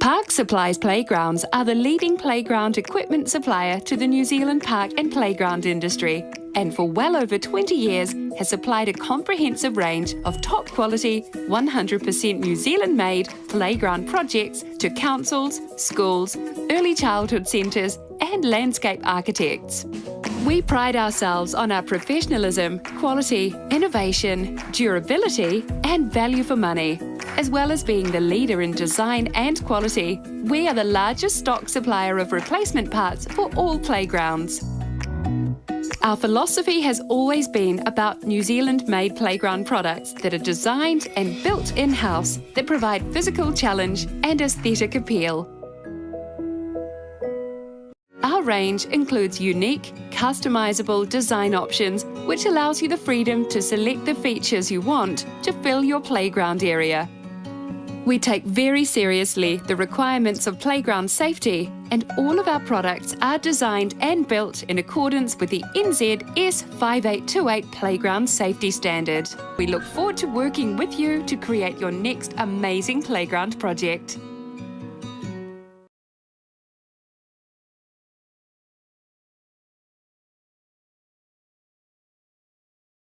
Park Supplies Playgrounds are the leading playground equipment supplier to the New Zealand park and playground industry, and for well over 20 years has supplied a comprehensive range of top quality, 100% New Zealand-made playground projects to councils, schools, early childhood centres and landscape architects. We pride ourselves on our professionalism, quality, innovation, durability and value for money. As well as being the leader in design and quality, we are the largest stock supplier of replacement parts for all playgrounds. Our philosophy has always been about New Zealand-made playground products that are designed and built in-house that provide physical challenge and aesthetic appeal. Our range includes unique, customisable design options which allows you the freedom to select the features you want to fill your playground area. We take very seriously the requirements of playground safety, and all of our products are designed and built in accordance with the NZS 5828 Playground Safety Standard. We look forward to working with you to create your next amazing playground project.